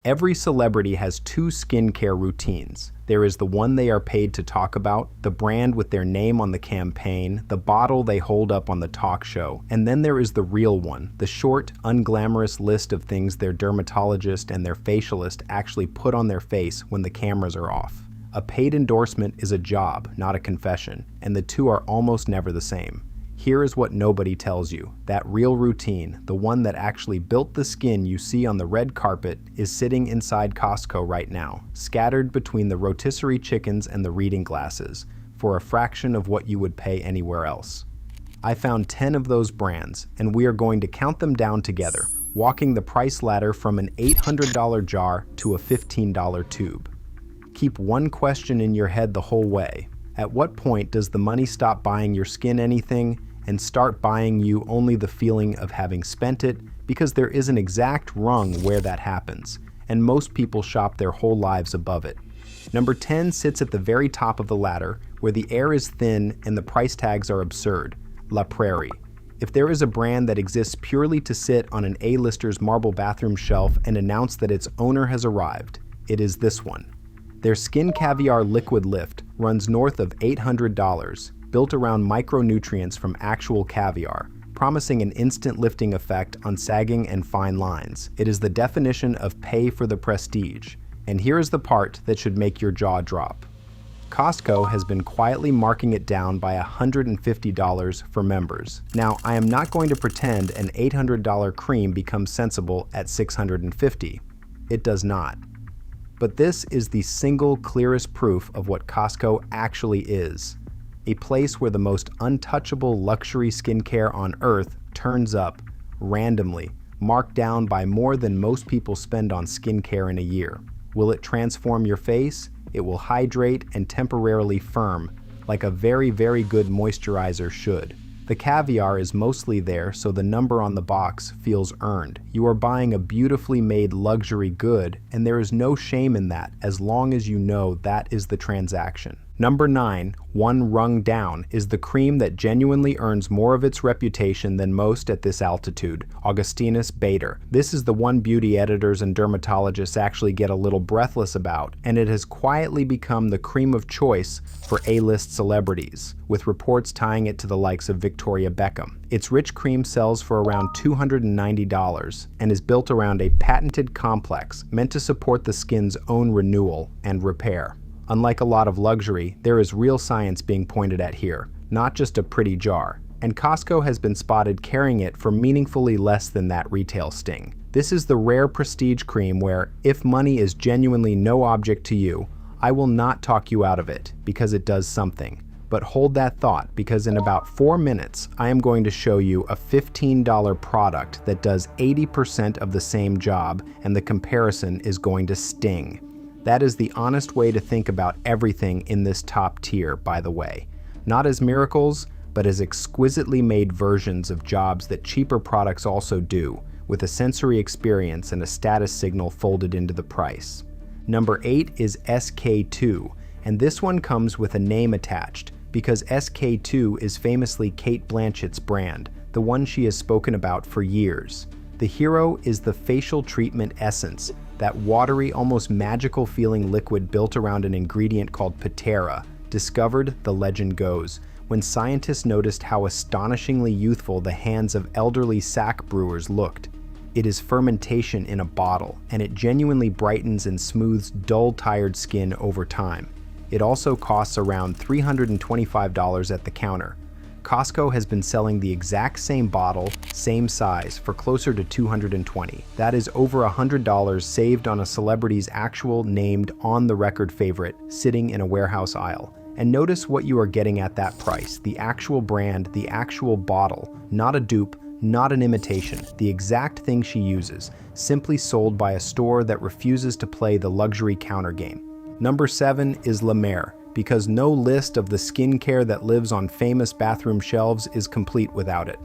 Every celebrity has two skincare routines. There is the one they are paid to talk about, the brand with their name on the campaign, the bottle they hold up on the talk show, and then there is the real one, the short, unglamorous list of things their dermatologist and their facialist actually put on their face when the cameras are off. A paid endorsement is a job, not a confession, and the two are almost never the same. Here is what nobody tells you. That real routine, the one that actually built the skin you see on the red carpet, is sitting inside Costco right now, scattered between the rotisserie chickens and the reading glasses, for a fraction of what you would pay anywhere else. I found 10 of those brands, and we are going to count them down together, walking the price ladder from an $800 jar to a $15 tube. Keep one question in your head the whole way. At what point does the money stop buying your skin anything and start buying you only the feeling of having spent it? Because there is an exact rung where that happens, and most people shop their whole lives above it. Number 10 sits at the very top of the ladder, where the air is thin and the price tags are absurd. La Prairie. If there is a brand that exists purely to sit on an A-lister's marble bathroom shelf and announce that its owner has arrived, it is this one. Their Skin Caviar Liquid Lift runs north of $800, built around micronutrients from actual caviar, promising an instant lifting effect on sagging and fine lines. It is the definition of pay for the prestige. And here is the part that should make your jaw drop. Costco has been quietly marking it down by $150 for members. Now, I am not going to pretend an $800 cream becomes sensible at $650. It does not. But this is the single clearest proof of what Costco actually is. A place where the most untouchable luxury skincare on earth turns up, randomly, marked down by more than most people spend on skincare in a year. Will it transform your face? It will hydrate and temporarily firm, like a very, very good moisturizer should. The caviar is mostly there, so the number on the box feels earned. You are buying a beautifully made luxury good, and there is no shame in that as long as you know that is the transaction. Number 9, one rung down, is the cream that genuinely earns more of its reputation than most at this altitude, Augustinus Bader. This is the one beauty editors and dermatologists actually get a little breathless about, and it has quietly become the cream of choice for A-list celebrities, with reports tying it to the likes of Victoria Beckham. Its rich cream sells for around $290 and is built around a patented complex meant to support the skin's own renewal and repair. Unlike a lot of luxury, there is real science being pointed at here, not just a pretty jar. And Costco has been spotted carrying it for meaningfully less than that retail sting. This is the rare prestige cream where, if money is genuinely no object to you, I will not talk you out of it, because it does something. But hold that thought, because in about 4 minutes, I am going to show you a $15 product that does 80% of the same job, and the comparison is going to sting. That is the honest way to think about everything in this top tier, by the way. Not as miracles, but as exquisitely made versions of jobs that cheaper products also do, with a sensory experience and a status signal folded into the price. Number 8 is SK2, and this one comes with a name attached, because SK2 is famously Cate Blanchett's brand, the one she has spoken about for years. The hero is the facial treatment essence, that watery, almost magical feeling liquid built around an ingredient called patera, discovered, the legend goes, when scientists noticed how astonishingly youthful the hands of elderly sack brewers looked. It is fermentation in a bottle, and it genuinely brightens and smooths dull, tired skin over time. It also costs around $325 at the counter. Costco has been selling the exact same bottle, same size, for closer to $220. That is over $100 saved on a celebrity's actual named on-the-record favorite sitting in a warehouse aisle. And notice what you are getting at that price, the actual brand, the actual bottle, not a dupe, not an imitation, the exact thing she uses, simply sold by a store that refuses to play the luxury counter game. Number 7 is La Mer, because no list of the skincare that lives on famous bathroom shelves is complete without it.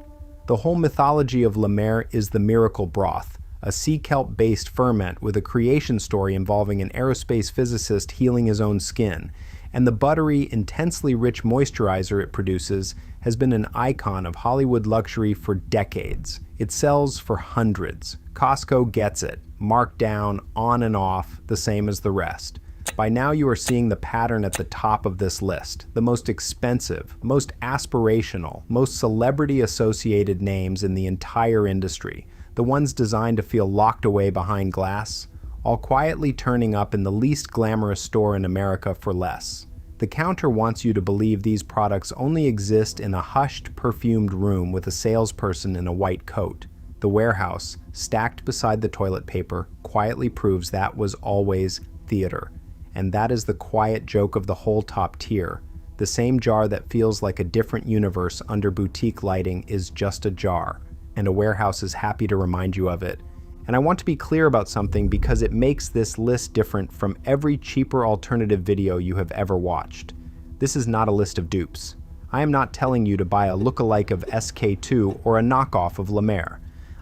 The whole mythology of La Mer is the miracle broth, a sea kelp-based ferment with a creation story involving an aerospace physicist healing his own skin. And the buttery, intensely rich moisturizer it produces has been an icon of Hollywood luxury for decades. It sells for hundreds. Costco gets it, marked down, on and off, the same as the rest. By now you are seeing the pattern at the top of this list. The most expensive, most aspirational, most celebrity-associated names in the entire industry. The ones designed to feel locked away behind glass, all quietly turning up in the least glamorous store in America for less. The counter wants you to believe these products only exist in a hushed, perfumed room with a salesperson in a white coat. The warehouse, stacked beside the toilet paper, quietly proves that was always theater. And that is the quiet joke of the whole top tier. The same jar that feels like a different universe under boutique lighting is just a jar, and a warehouse is happy to remind you of it. And I want to be clear about something because it makes this list different from every cheaper alternative video you have ever watched. This is not a list of dupes. I am not telling you to buy a lookalike of SK2 or a knockoff of La Mer.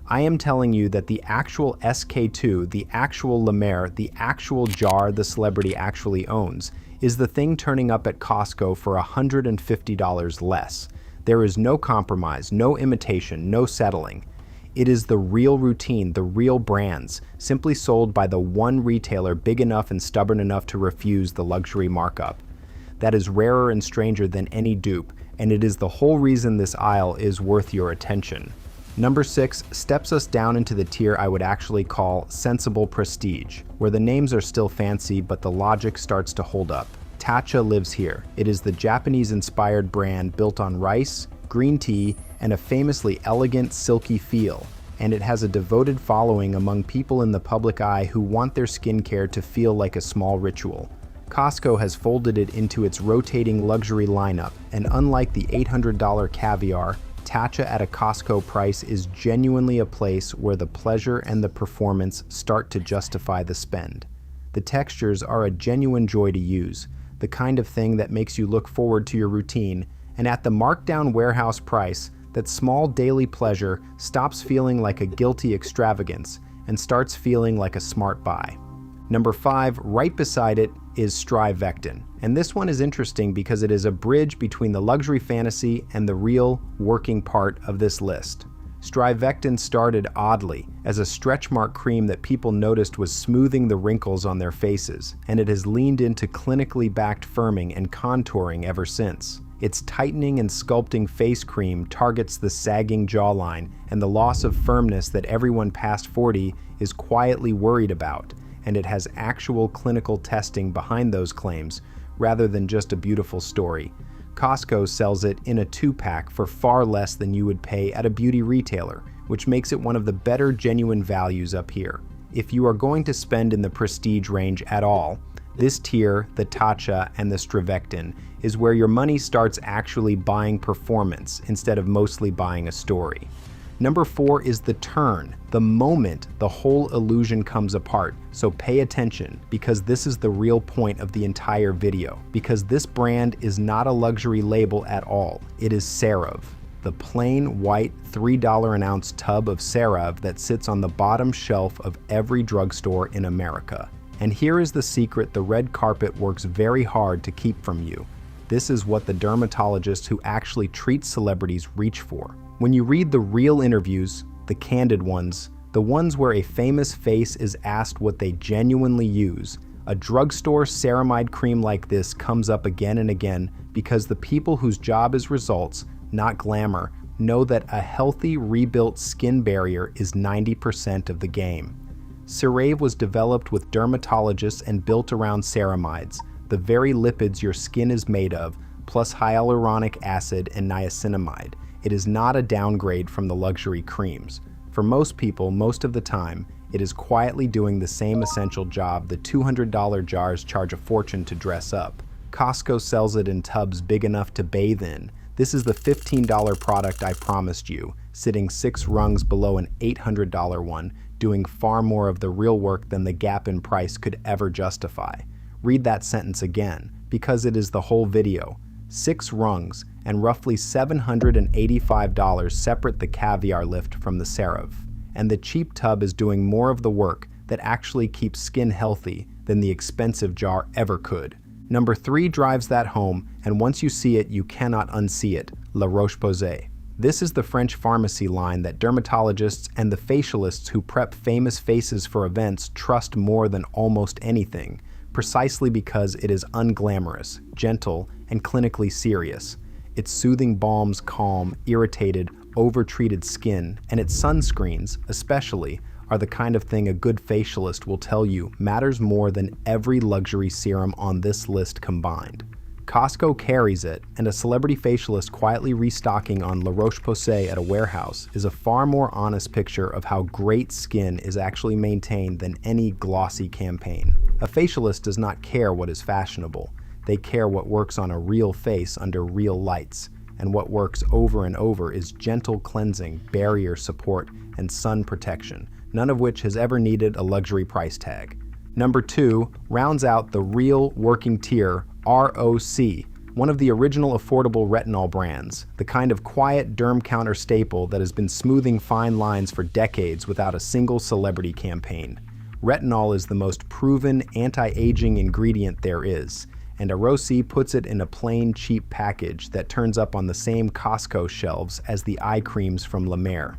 I am telling you that the actual SK2, the actual La Mer, the actual jar the celebrity actually owns, is the thing turning up at Costco for $150 less. There is no compromise, no imitation, no settling. It is the real routine, the real brands, simply sold by the one retailer big enough and stubborn enough to refuse the luxury markup. That is rarer and stranger than any dupe, and it is the whole reason this aisle is worth your attention. Number 6 steps us down into the tier I would actually call sensible prestige, where the names are still fancy but the logic starts to hold up. Tatcha lives here. It is the Japanese-inspired brand built on rice, green tea, and a famously elegant, silky feel, and it has a devoted following among people in the public eye who want their skincare to feel like a small ritual. Costco has folded it into its rotating luxury lineup, and unlike the $800 caviar, Tatcha at a Costco price is genuinely a place where the pleasure and the performance start to justify the spend. The textures are a genuine joy to use, the kind of thing that makes you look forward to your routine, and at the marked-down warehouse price, that small daily pleasure stops feeling like a guilty extravagance and starts feeling like a smart buy. Number 5, right beside it, is Strivectin. And this one is interesting because it is a bridge between the luxury fantasy and the real working part of this list. Strivectin started oddly as a stretch mark cream that people noticed was smoothing the wrinkles on their faces, and it has leaned into clinically backed firming and contouring ever since. Its tightening and sculpting face cream targets the sagging jawline and the loss of firmness that everyone past 40 is quietly worried about, and it has actual clinical testing behind those claims rather than just a beautiful story. Costco sells it in a 2-pack for far less than you would pay at a beauty retailer, which makes it one of the better genuine values up here. If you are going to spend in the prestige range at all, this tier, the Tatcha and the Strivectin, is where your money starts actually buying performance instead of mostly buying a story. Number 4 is the turn, the moment the whole illusion comes apart. So pay attention, because this is the real point of the entire video. Because this brand is not a luxury label at all. It is CeraVe, the plain white $3 an ounce tub of CeraVe that sits on the bottom shelf of every drugstore in America. And here is the secret the red carpet works very hard to keep from you. This is what the dermatologists who actually treat celebrities reach for. When you read the real interviews, the candid ones, the ones where a famous face is asked what they genuinely use, a drugstore ceramide cream like this comes up again and again because the people whose job is results, not glamour, know that a healthy, rebuilt skin barrier is 90% of the game. CeraVe was developed with dermatologists and built around ceramides, the very lipids your skin is made of, plus hyaluronic acid and niacinamide. It is not a downgrade from the luxury creams. For most people, most of the time, it is quietly doing the same essential job the $200 jars charge a fortune to dress up. Costco sells it in tubs big enough to bathe in. This is the $15 product I promised you, sitting 6 rungs below an $800 one, doing far more of the real work than the gap in price could ever justify. Read that sentence again, because it is the whole video. 6 rungs, and roughly $785 separate the caviar lift from the CeraVe. And the cheap tub is doing more of the work that actually keeps skin healthy than the expensive jar ever could. Number 3 drives that home, and once you see it, you cannot unsee it, La Roche-Posay. This is the French pharmacy line that dermatologists and the facialists who prep famous faces for events trust more than almost anything, precisely because it is unglamorous, gentle, and clinically serious. Its soothing balms calm irritated, over-treated skin, and its sunscreens, especially, are the kind of thing a good facialist will tell you matters more than every luxury serum on this list combined. Costco carries it, and a celebrity facialist quietly restocking on La Roche-Posay at a warehouse is a far more honest picture of how great skin is actually maintained than any glossy campaign. A facialist does not care what is fashionable. They care what works on a real face under real lights, and what works over and over is gentle cleansing, barrier support, and sun protection, none of which has ever needed a luxury price tag. Number 2 rounds out the real working tier, ROC, one of the original affordable retinol brands, the kind of quiet derm counter staple that has been smoothing fine lines for decades without a single celebrity campaign. Retinol is the most proven anti-aging ingredient there is, and ROC puts it in a plain, cheap package that turns up on the same Costco shelves as the eye creams from La Mer.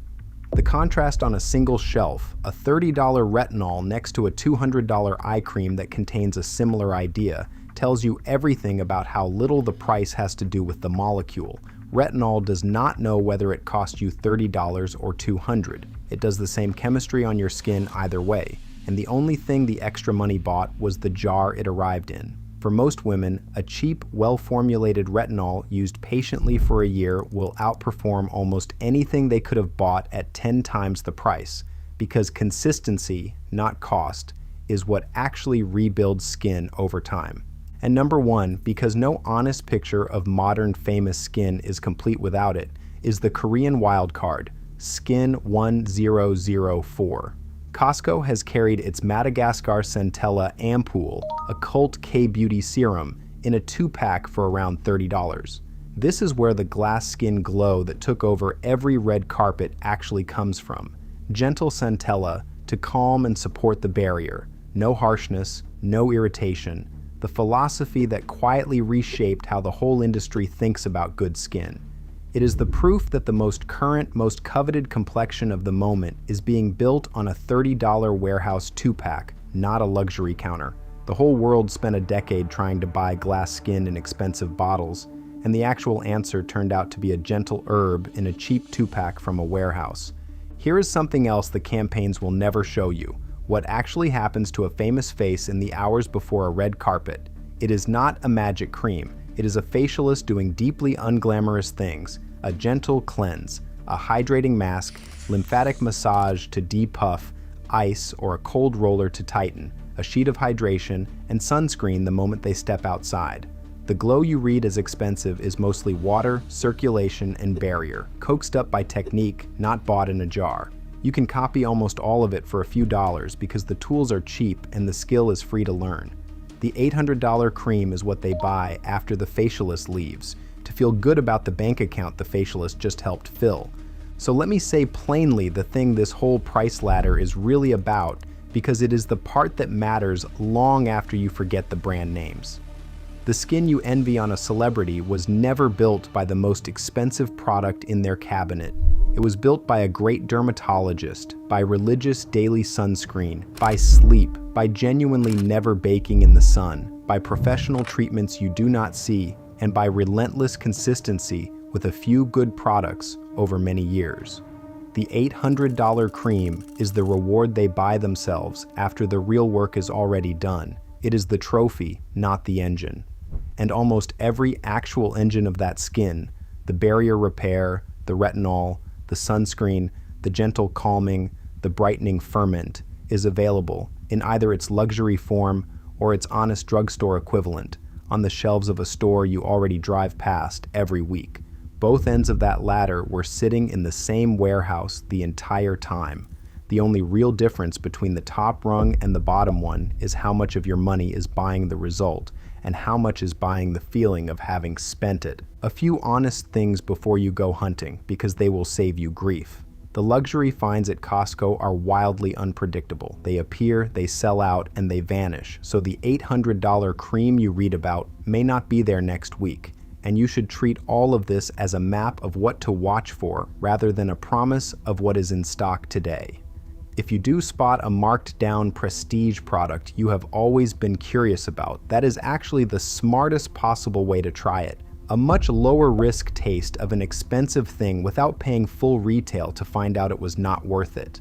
The contrast on a single shelf, a $30 retinol next to a $200 eye cream that contains a similar idea, tells you everything about how little the price has to do with the molecule. Retinol does not know whether it cost you $30 or $200. It does the same chemistry on your skin either way, and the only thing the extra money bought was the jar it arrived in. For most women, a cheap, well-formulated retinol used patiently for a year will outperform almost anything they could have bought at 10 times the price, because consistency, not cost, is what actually rebuilds skin over time. And number 1, because no honest picture of modern famous skin is complete without it, is the Korean wildcard, Skin 1004. Costco has carried its Madagascar Centella Ampoule, a cult K-beauty serum, in a 2-pack for around $30. This is where the glass skin glow that took over every red carpet actually comes from. Gentle Centella to calm and support the barrier, no harshness, no irritation, the philosophy that quietly reshaped how the whole industry thinks about good skin. It is the proof that the most current, most coveted complexion of the moment is being built on a $30 warehouse 2-pack, not a luxury counter. The whole world spent a decade trying to buy glass skin in expensive bottles, and the actual answer turned out to be a gentle herb in a cheap 2-pack from a warehouse. Here is something else the campaigns will never show you: what actually happens to a famous face in the hours before a red carpet. It is not a magic cream. It is a facialist doing deeply unglamorous things: a gentle cleanse, a hydrating mask, lymphatic massage to depuff, ice or a cold roller to tighten, a sheet of hydration, and sunscreen the moment they step outside. The glow you read as expensive is mostly water, circulation, and barrier, coaxed up by technique, not bought in a jar. You can copy almost all of it for a few dollars because the tools are cheap and the skill is free to learn. The $800 cream is what they buy after the facialist leaves, to feel good about the bank account the facialist just helped fill. So let me say plainly the thing this whole price ladder is really about, because it is the part that matters long after you forget the brand names. The skin you envy on a celebrity was never built by the most expensive product in their cabinet. It was built by a great dermatologist, by religious daily sunscreen, by sleep, by genuinely never baking in the sun, by professional treatments you do not see, and by relentless consistency with a few good products over many years. The $800 cream is the reward they buy themselves after the real work is already done. It is the trophy, not the engine. And almost every actual engine of that skin, the barrier repair, the retinol, the sunscreen, the gentle calming, the brightening ferment, is available in either its luxury form or its honest drugstore equivalent on the shelves of a store you already drive past every week. Both ends of that ladder were sitting in the same warehouse the entire time. The only real difference between the top rung and the bottom one is how much of your money is buying the result and how much is buying the feeling of having spent it. A few honest things before you go hunting, because they will save you grief. The luxury finds at Costco are wildly unpredictable. They appear, they sell out, and they vanish. So the $800 cream you read about may not be there next week. And you should treat all of this as a map of what to watch for rather than a promise of what is in stock today. If you do spot a marked down prestige product you have always been curious about, that is actually the smartest possible way to try it. A much lower risk taste of an expensive thing without paying full retail to find out it was not worth it.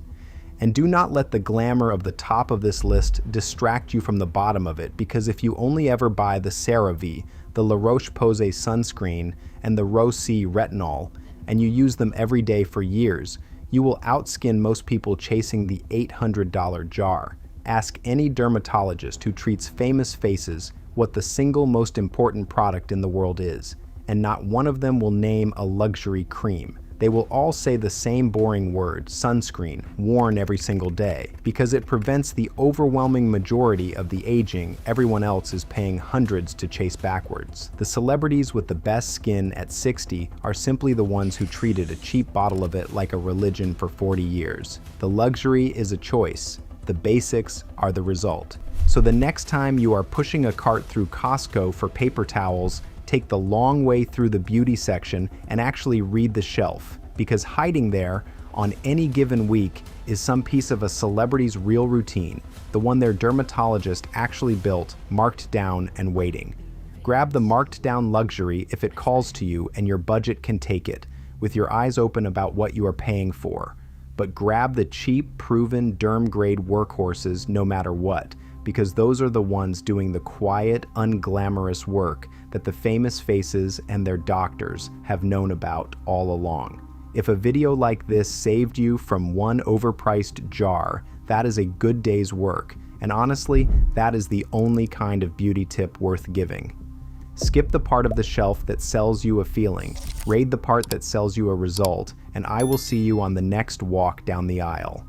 And do not let the glamour of the top of this list distract you from the bottom of it, because if you only ever buy the CeraVe, the La Roche-Posay sunscreen, and the Rosy retinol, and you use them every day for years, you will outskin most people chasing the $800 jar. Ask any dermatologist who treats famous faces what the single most important product in the world is, and not one of them will name a luxury cream. They will all say the same boring word, sunscreen, worn every single day, because it prevents the overwhelming majority of the aging everyone else is paying hundreds to chase backwards. The celebrities with the best skin at 60 are simply the ones who treated a cheap bottle of it like a religion for 40 years. The luxury is a choice. The basics are the result. So the next time you are pushing a cart through Costco for paper towels, take the long way through the beauty section and actually read the shelf, because hiding there on any given week is some piece of a celebrity's real routine, the one their dermatologist actually built, marked down and waiting. Grab the marked down luxury if it calls to you and your budget can take it, with your eyes open about what you are paying for. But grab the cheap, proven, derm-grade workhorses no matter what, because those are the ones doing the quiet, unglamorous work that the famous faces and their doctors have known about all along. If a video like this saved you from one overpriced jar, that is a good day's work, and honestly, that is the only kind of beauty tip worth giving. Skip the part of the shelf that sells you a feeling, raid the part that sells you a result, and I will see you on the next walk down the aisle.